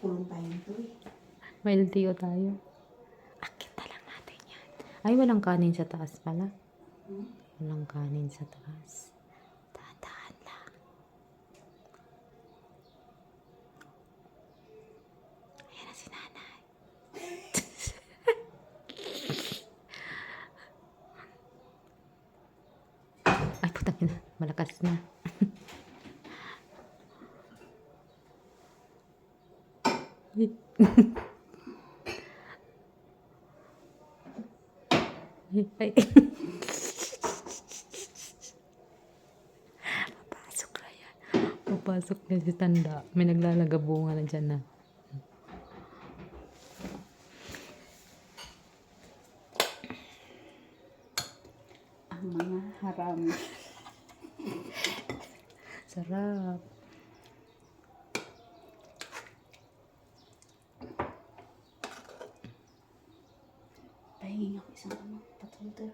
Kulong tayo nito eh. May LTO tayo. Akit na lang natin yan. Ay, walang kanin sa taas pala. Walang kanin sa taas. Tandaan lang. Ayan na si nanay. Ay, putang ina. Malakas na. Ay. Papasok na yan. Papasok na si Tanda. May naglalagabunga na dyan na. Ang mga harami. Sarap. Pahingin ako isang patulder.